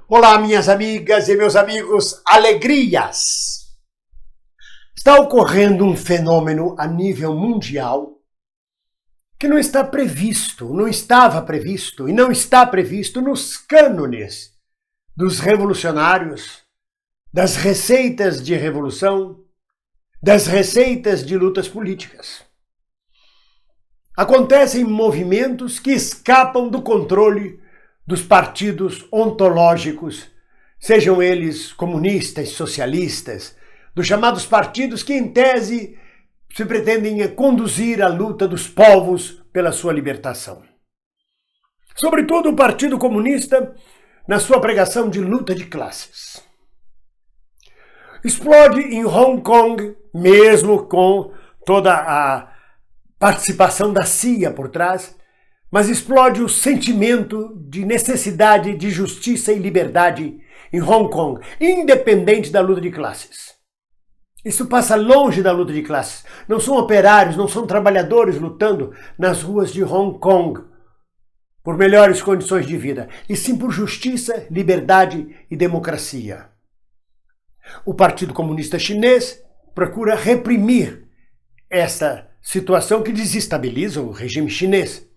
Olá, minhas amigas e meus amigos, alegrias! Está ocorrendo um fenômeno a nível mundial que não está previsto, não estava previsto e não está previsto nos cânones dos revolucionários, das receitas de revolução, das receitas de lutas políticas. Acontecem movimentos que escapam do controle dos partidos ontológicos, sejam eles comunistas, socialistas, dos chamados partidos que, em tese, se pretendem conduzir a luta dos povos pela sua libertação. Sobretudo o Partido Comunista, na sua pregação de luta de classes. Explode em Hong Kong, mesmo com toda a participação da CIA por trás, mas explode o sentimento de necessidade de justiça e liberdade em Hong Kong, independente da luta de classes. Isso passa longe da luta de classes. Não são operários, não são trabalhadores lutando nas ruas de Hong Kong por melhores condições de vida, e sim por justiça, liberdade e democracia. O Partido Comunista Chinês procura reprimir essa situação que desestabiliza o regime chinês.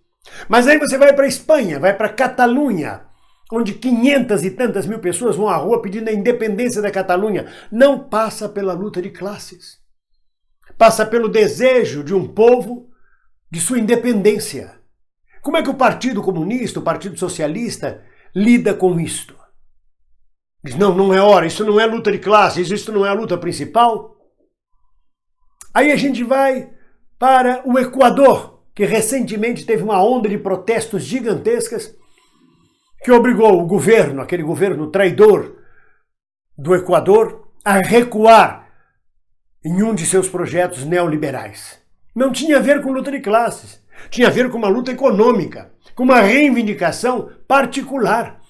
Mas aí você vai para a Espanha, vai para a Catalunha, onde 500 e tantas mil pessoas vão à rua pedindo a independência da Catalunha. Não passa pela luta de classes. Passa pelo desejo de um povo de sua independência. Como é que o Partido Comunista, o Partido Socialista, lida com isto? Diz, não é hora, isso não é luta de classes, isso não é a luta principal. Aí a gente vai para o Equador, que recentemente teve uma onda de protestos gigantescas que obrigou o governo, aquele governo traidor do Equador, a recuar em um de seus projetos neoliberais. Não tinha a ver com luta de classes, tinha a ver com uma luta econômica, com uma reivindicação particular.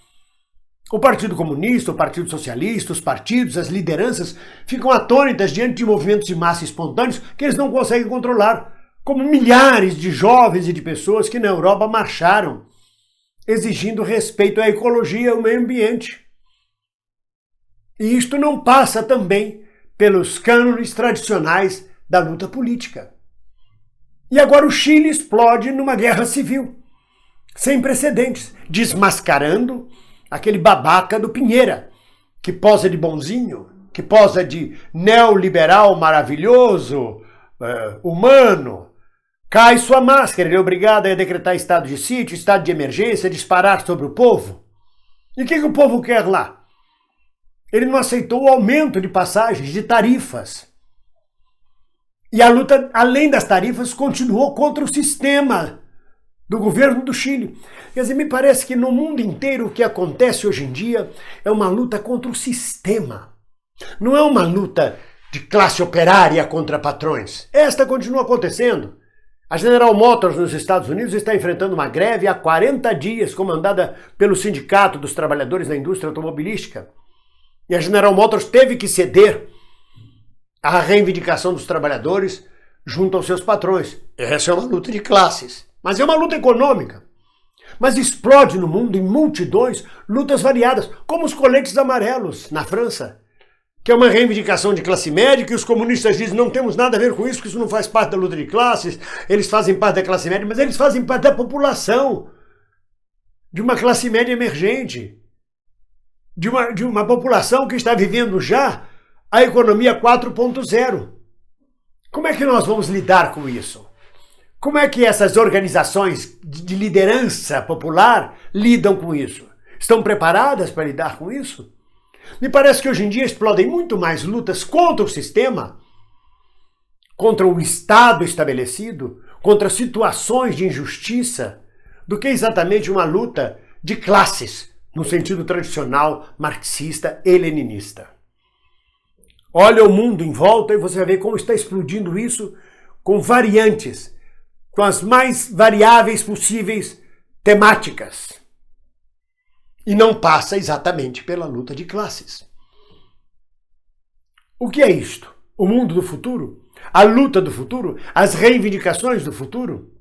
O Partido Comunista, o Partido Socialista, os partidos, as lideranças ficam atônitas diante de movimentos de massa espontâneos que eles não conseguem controlar, como milhares de jovens e de pessoas que na Europa marcharam, exigindo respeito à ecologia e ao meio ambiente. E isto não passa também pelos cânones tradicionais da luta política. E agora o Chile explode numa guerra civil, sem precedentes, desmascarando aquele babaca do Piñera, que posa de bonzinho, que posa de neoliberal maravilhoso, humano. Cai sua máscara, ele é obrigado a decretar estado de sítio, estado de emergência, disparar sobre o povo. E o que o povo quer lá? Ele não aceitou o aumento de passagens, de tarifas. E a luta, além das tarifas, continuou contra o sistema do governo do Chile. Quer dizer, me parece que no mundo inteiro o que acontece hoje em dia é uma luta contra o sistema. Não é uma luta de classe operária contra patrões. Esta continua acontecendo. A General Motors nos Estados Unidos está enfrentando uma greve há 40 dias, comandada pelo Sindicato dos Trabalhadores da Indústria Automobilística. E a General Motors teve que ceder à reivindicação dos trabalhadores junto aos seus patrões. Essa é uma luta de classes, mas é uma luta econômica. Mas explode no mundo, em multidões, lutas variadas, como os coletes amarelos na França, que é uma reivindicação de classe média, que os comunistas dizem não temos nada a ver com isso, que isso não faz parte da luta de classes, eles fazem parte da classe média, mas eles fazem parte da população, de uma classe média emergente, de uma população que está vivendo já a economia 4.0. Como é que nós vamos lidar com isso? Como é que essas organizações de liderança popular lidam com isso? Estão preparadas para lidar com isso? Me parece que hoje em dia explodem muito mais lutas contra o sistema, contra o Estado estabelecido, contra situações de injustiça, do que exatamente uma luta de classes, no sentido tradicional marxista e leninista. Olha o mundo em volta e você vai ver como está explodindo isso com variantes, com as mais variáveis possíveis temáticas. E não passa exatamente pela luta de classes. O que é isto? O mundo do futuro? A luta do futuro? As reivindicações do futuro?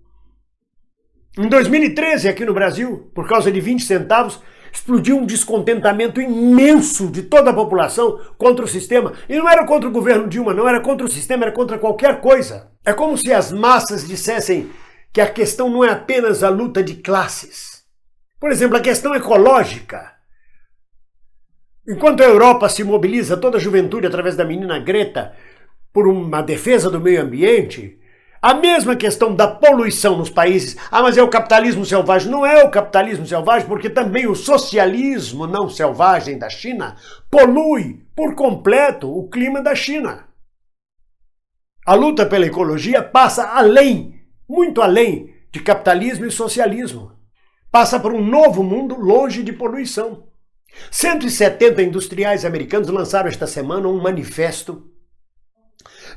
Em 2013, aqui no Brasil, por causa de 20 centavos, explodiu um descontentamento imenso de toda a população contra o sistema. E não era contra o governo Dilma, não era contra o sistema, era contra qualquer coisa. É como se as massas dissessem que a questão não é apenas a luta de classes. Por exemplo, a questão ecológica. Enquanto a Europa se mobiliza, toda a juventude, através da menina Greta, por uma defesa do meio ambiente, a mesma questão da poluição nos países. Ah, mas é o capitalismo selvagem. Não é o capitalismo selvagem, porque também o socialismo não selvagem da China polui por completo o clima da China. A luta pela ecologia passa além, muito além de capitalismo e socialismo. Passa por um novo mundo longe de poluição. 170 industriais americanos lançaram esta semana um manifesto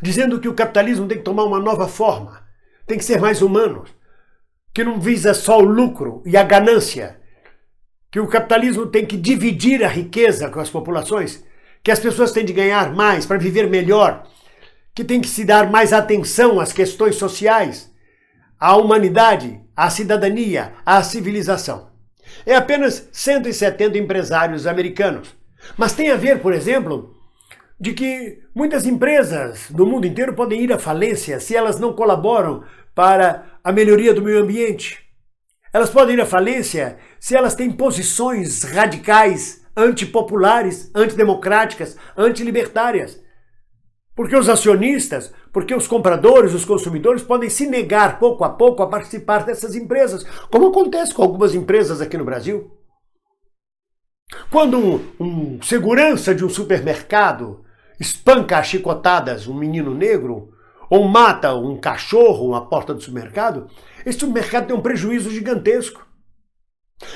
dizendo que o capitalismo tem que tomar uma nova forma, tem que ser mais humano, que não visa só o lucro e a ganância, que o capitalismo tem que dividir a riqueza com as populações, que as pessoas têm de ganhar mais para viver melhor, que tem que se dar mais atenção às questões sociais, à humanidade, à cidadania, à civilização. É apenas 170 empresários americanos. Mas tem a ver, por exemplo, de que muitas empresas do mundo inteiro podem ir à falência se elas não colaboram para a melhoria do meio ambiente. Elas podem ir à falência se elas têm posições radicais, antipopulares, antidemocráticas, antilibertárias. Porque os acionistas, porque os compradores, os consumidores podem se negar pouco a pouco a participar dessas empresas, como acontece com algumas empresas aqui no Brasil. Quando um segurança de um supermercado espanca a chicotadas um menino negro ou mata um cachorro à porta do supermercado, esse supermercado tem um prejuízo gigantesco.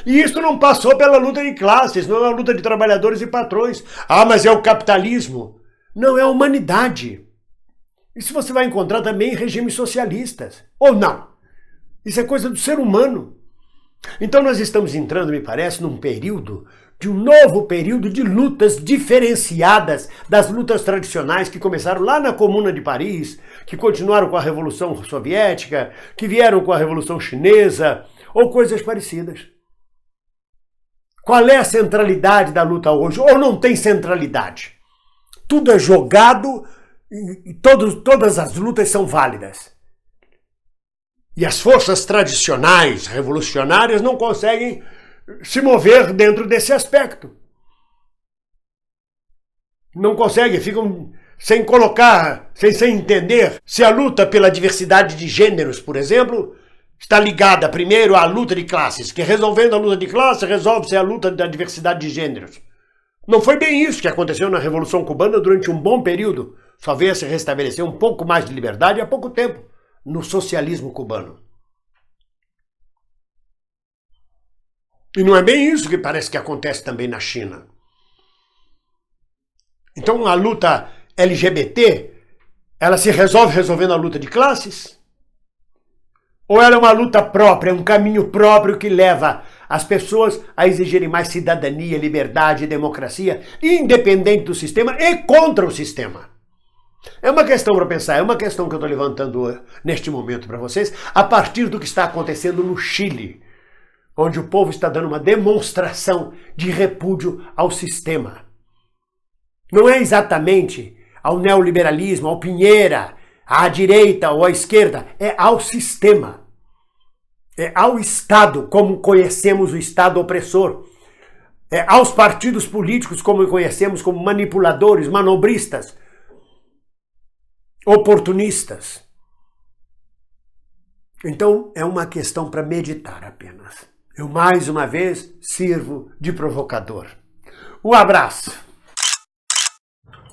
E isso não passou pela luta de classes, não é uma luta de trabalhadores e patrões. Ah, mas é o capitalismo. Não, é a humanidade. Isso você vai encontrar também em regimes socialistas. Ou não. Isso é coisa do ser humano. Então nós estamos entrando, me parece, num período de um novo período de lutas diferenciadas das lutas tradicionais que começaram lá na Comuna de Paris, que continuaram com a Revolução Soviética, que vieram com a Revolução Chinesa, ou coisas parecidas. Qual é a centralidade da luta hoje? Ou não tem centralidade? Tudo é jogado e todas as lutas são válidas. E as forças tradicionais, revolucionárias, não conseguem se mover dentro desse aspecto. Não conseguem, ficam sem colocar, sem entender se a luta pela diversidade de gêneros, por exemplo, está ligada primeiro à luta de classes, que resolvendo a luta de classe, resolve-se a luta da diversidade de gêneros. Não foi bem isso que aconteceu na Revolução Cubana durante um bom período. Só veio se restabelecer um pouco mais de liberdade há pouco tempo, no socialismo cubano. E não é bem isso que parece que acontece também na China. Então a luta LGBT, ela se resolve resolvendo a luta de classes? Ou ela é uma luta própria, um caminho próprio que leva as pessoas a exigirem mais cidadania, liberdade e democracia, independente do sistema e contra o sistema? É uma questão para pensar, é uma questão que eu estou levantando neste momento para vocês, a partir do que está acontecendo no Chile, onde o povo está dando uma demonstração de repúdio ao sistema. Não é exatamente ao neoliberalismo, ao Pinheira, à direita ou à esquerda, é ao sistema. É ao Estado, como conhecemos o Estado opressor. É aos partidos políticos, como conhecemos como manipuladores, manobristas, oportunistas. Então, é uma questão para meditar apenas. Eu, mais uma vez, sirvo de provocador. Um abraço!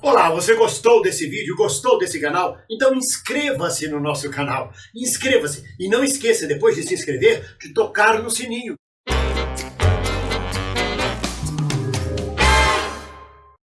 Olá, você gostou desse vídeo? Gostou desse canal? Então inscreva-se no nosso canal. Inscreva-se e não esqueça, depois de se inscrever, de tocar no sininho.